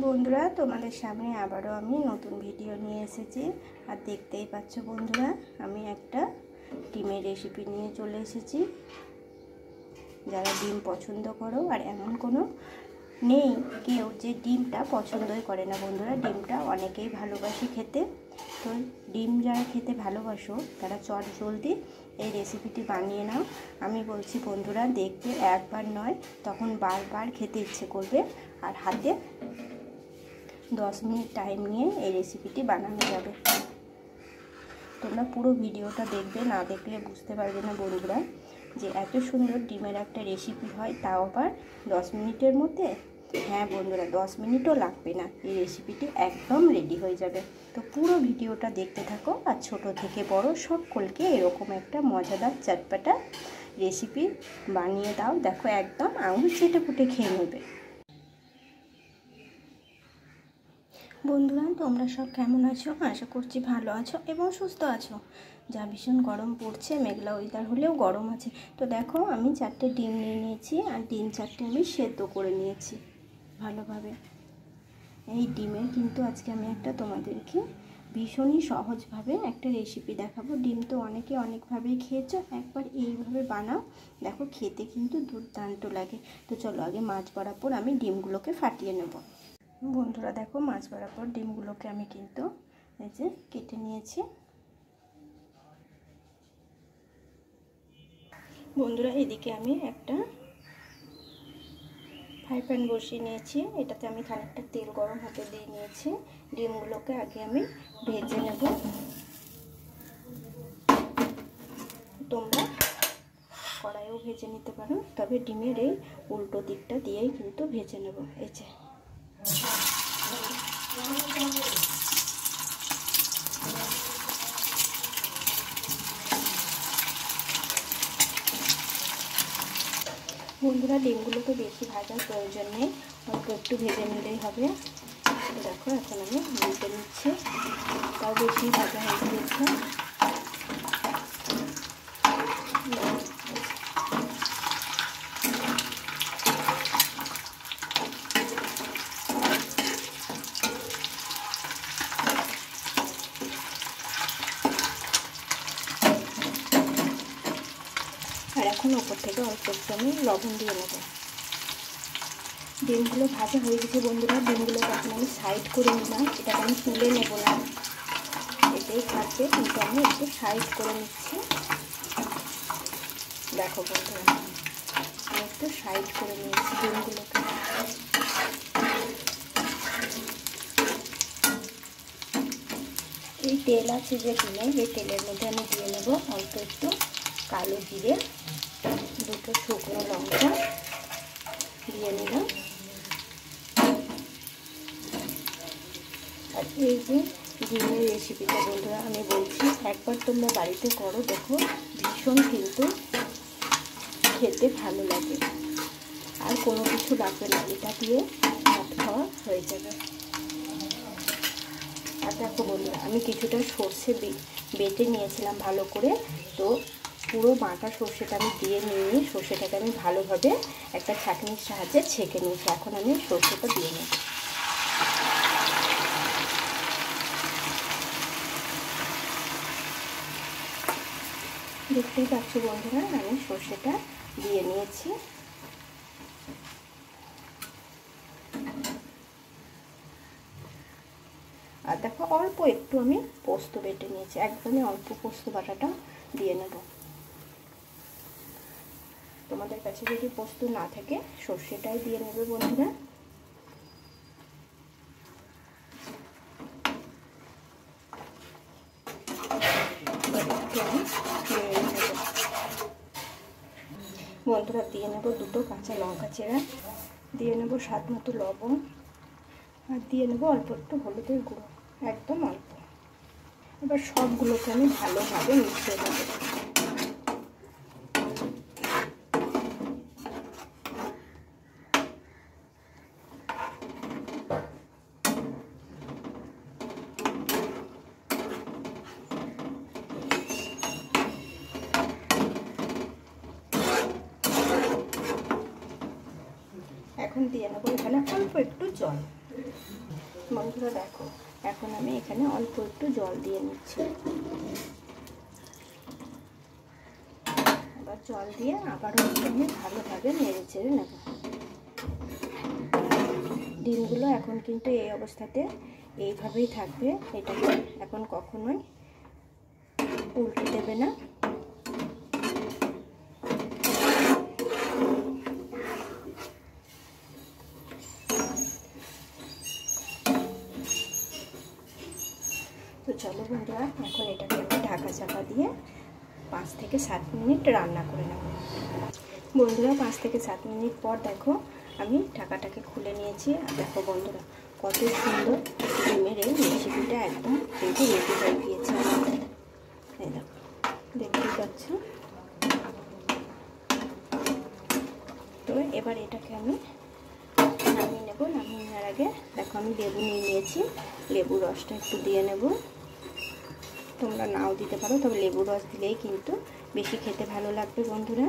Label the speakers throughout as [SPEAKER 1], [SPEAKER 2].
[SPEAKER 1] বন্ধুরা, তোমাদের সামনে আবারও আমি নতুন ভিডিও নিয়ে এসেছি। আর দেখতেই পাচ্ছ বন্ধুরা, আমি একটা ডিমের রেসিপি নিয়ে চলে এসেছি। যারা ডিম পছন্দ করো, আর এমন কোনো নেই কেউ যে ডিমটা পছন্দই করে না বন্ধুরা, ডিমটা অনেকেই ভালোবাসে খেতে। তো ডিম যারা খেতে ভালোবাসো তারা চট জলদি এই রেসিপিটি বানিয়ে নাও। আমি বলছি বন্ধুরা, দেখবে একবার নয় তখন বারবার খেতে ইচ্ছে করবে। আর হাতে 10 মিনিট টাইম নিয়ে এই রেসিপিটি বানানো যাবে। তোমরা পুরো ভিডিওটা দেখবে, না দেখলে বুঝতে পারবে না বন্ধুরা যে এত সুন্দর ডিমের একটা রেসিপি হয়, তাও আবার 10 মিনিটের মধ্যে। হ্যাঁ বন্ধুরা, 10 মিনিটও লাগবে না, এই রেসিপিটি একদম রেডি হয়ে যাবে। তো পুরো ভিডিওটা দেখতে থাকো, আর ছোট থেকে বড় সকলকে এরকম একটা মজাদার চটপটা রেসিপি বানিয়ে দাও। দেখো একদম আঙুল চেটে পুটে খেয়ে নেবে। বন্ধুরা, তোমরা সব কেমন আছো? আশা করছি ভালো আছো এবং সুস্থ আছো। যা ভীষণ গরম পড়ছে, মেঘলা ওয়েদার হলেও গরম আছে। তো দেখো, আমি 4টে ডিম নিয়ে নিয়েছি, আর ডিম 4টে আমি সেদ্ধ করে নিয়েছি ভালোভাবে। এই ডিমের কিন্তু আজকে আমি একটা তোমাদেরকে ভীষণই সহজভাবে একটা রেসিপি দেখাবো। ডিম তো অনেকে অনেকভাবেই খেয়েছো, একবার এইভাবে বানাও, দেখো খেতে কিন্তু দুর্দান্ত লাগে। তো চলো আগে মাছ বরাবর আমি ডিমগুলোকে ফাটিয়ে নেব। বন্ধুরা দেখো, মাছ বরাবর ডিমগুলোকে আমি কিন্তু এই যে কেটে নিয়েছি। বন্ধুরা এদিকে আমি একটা ফ্রাই প্যান বসিয়ে নিয়েছি, এটাতে আমি খানিকটা তেল গরম হতে দিয়ে নিয়েছি। ডিমগুলোকে আগে আমি ভেজে নেব। তোমরা কড়াইও ভেজে নিতে পারো, তবে ডিমের এই উল্টো দিকটা দিয়েই কিন্তু ভেজে নেব। এই যে বন্ধুরা, ডিমগুলোকে বেশি ভাজার প্রয়োজন নেই, অল্প একটু ভেজে নিলেই হবে। দেখো এখন আমি ভেজে নিচ্ছি, তাও বেশি ভাজা হয়ে গেছে। আর এখন ওপর থেকে অল্প একটু আমি লবণ দিয়ে নেব। ডিমগুলো ভাজা হয়ে গেছে বন্ধুরা, ডিমগুলোকে এখন আমি সাইড করে নিলাম। এটাকে আমি তুলে নেব না, এটাই থাকবে, কিন্তু আমি একটু সাইড করে নিচ্ছি। দেখো বন্ধুরা, আমি একটু সাইড করে নিয়েছি ডিমগুলোকে। এই তেল আছে যে ডিমে, এই তেলের মধ্যে আমি দিয়ে নেব অল্প একটু কালো জিরে, 2টো শুকনো লঙ্কা দিয়ে নিলাম। আর এই যে ডিমের রেসিপিটা বন্ধুরা আমি বলছি, একবার তোমরা বাড়িতে করো, দেখো ভীষণ কিন্তু খেতে ভালো লাগে। আর কোনো কিছু লাগবে না, এটা দিয়ে ভাত খাওয়া হয়ে যাবে। আর দেখো বন্ধুরা, আমি কিছুটা সর্ষে বেটে নিয়েছিলাম ভালো করে, তো পুরো বাটা সর্ষেটা আমি দিয়ে নিয়ে সর্ষেটাকে আমি ভালোভাবে একটা ছাঁকনির সাহায্যে ছেঁকে নিয়েছি। এখন আমি সর্ষেটা দিয়ে নেব। দেখতেই পাচ্ছ বন্ধুরা, আমি সর্ষেটা দিয়ে নিয়েছি। আর দেখো অল্প একটু আমি পোস্ত বেটে নিয়েছি, একদমই অল্প পোস্ত বাটাটা দিয়ে নেব। তোমাদের কাছে যদি পোস্ত না থাকে সর্ষেটাই দিয়ে নেবে বন্ধুরা। বন্ধুরা দিয়ে নেব 2টো কাঁচা লঙ্কা চেরা, দিয়ে নেব স্বাদ মতো লবণ, আর দিয়ে নেব অল্প একটু হলুদের গুঁড়ো, একদম অল্প। এবার সবগুলোকে আমি ভালোভাবে মিশিয়ে দেবো। এখন দিয়ে নেবো এখানে অল্প একটু জল, বন্ধুরা দেখো, এখন আমি এখানে অল্প একটু জল দিয়ে নিচ্ছি। আবার জল দিয়ে আবারও আমি ভালোভাবে নেড়ে চেড়ে নেব। ডিমগুলো এখন কিন্তু এই অবস্থাতে এইভাবেই থাকবে, এটাকে এখন কখনোই উল্টে দেবে না। তো চলো বন্ধুরা, এখন এটাকে আমি ঢাকা চাপা দিয়ে 5 থেকে 7 মিনিট রান্না করে নেব। বন্ধুরা 5 থেকে 7 মিনিট পর দেখো আমি ঢাকাটাকে খুলে নিয়েছি। আর দেখো বন্ধুরা, কত সুন্দর ডিমের এই রেসিপিটা একদম কিন্তু রেডি হয়ে গিয়েছে আমাদের। এই দেখো, দেখতেই পাচ্ছ। তো এবার এটাকে আমি নামিয়ে নেব। নামিয়ে নেওয়ার আগে দেখো আমি লেবু নিয়ে নিয়েছি, লেবুর রসটা একটু দিয়ে নেব। তোমরা নাও দিতে পারো, তবে লেবুর রস দিলেই কিন্তু বেশি খেতে ভালো লাগবে বন্ধুরা।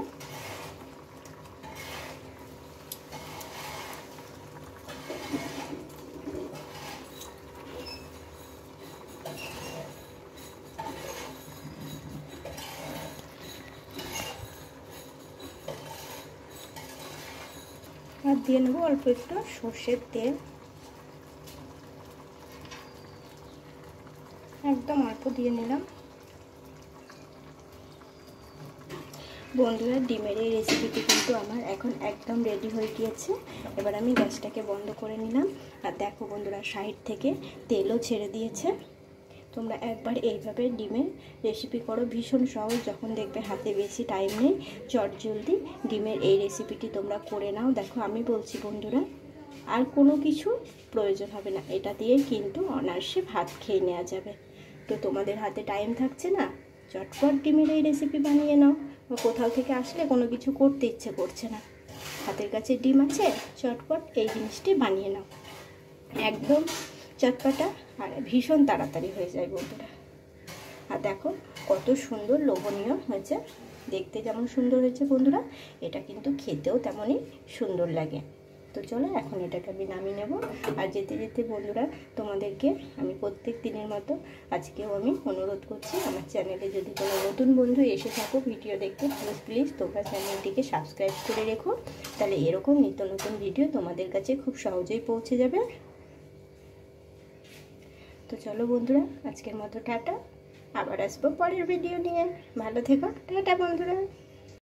[SPEAKER 1] আর দিয়ে নেবো অল্প একটু সর্ষের তেল, একদম অল্প দিয়ে নিলাম। বন্ধুরা ডিমের এই রেসিপিটি কিন্তু আমার এখন একদম রেডি হয়ে গিয়েছে। এবার আমি গ্যাসটাকে বন্ধ করে নিলাম। আর দেখো বন্ধুরা, সাইড থেকে তেলও ছেড়ে দিয়েছে। তোমরা একবার এইভাবে ডিমের রেসিপি করো, ভীষণ সহজ। যখন দেখবে হাতে বেশি টাইম নেই, চটজলদি ডিমের এই রেসিপিটি তোমরা করে নাও। দেখো আমি বলছি বন্ধুরা, আর কোনো কিছু প্রয়োজন হবে না, এটা দিয়েই কিন্তু অনায়াসে ভাত খেয়ে নেওয়া যাবে। তো তোমাদের হাতে টাইম থাকছে না, চটপট ডিমের এই রেসিপি বানিয়ে নাও। কোথাও থেকে আসলে কোনো কিছু করতে ইচ্ছে করছে না, হাতের কাছে ডিম আছে, চটপট এই জিনিসটি বানিয়ে নাও। একদম চটপটা আর ভীষণ তাড়াতাড়ি হয়ে যায় বন্ধুরা। আর দেখো কত সুন্দর লোভনীয় হয়েছে, দেখতে যেমন সুন্দর হয়েছে বন্ধুরা, এটা কিন্তু খেতেও তেমনই সুন্দর লাগে। তো চলো এখন এটাকে আমি নামিয়ে নেব। আর যেতে যেতে বন্ধুরা, তোমাদেরকে আমি প্রত্যেক দিনের মতো আজকেও আমি অনুরোধ করছি, আমার চ্যানেলে যদি কোনো নতুন বন্ধু এসে থাকো ভিডিও দেখতে, প্লিজ তোমরা চ্যানেলটিকে সাবস্ক্রাইব করে রেখো, তাহলে এরকম নিত্য নতুন ভিডিও তোমাদের কাছে খুব সহজেই পৌঁছে যাবে। তো চলো বন্ধুরা, আজকের মতো টাটা, আবার আসবো পরের ভিডিও নিয়ে। ভালো থেকো, টাটা বন্ধুরা।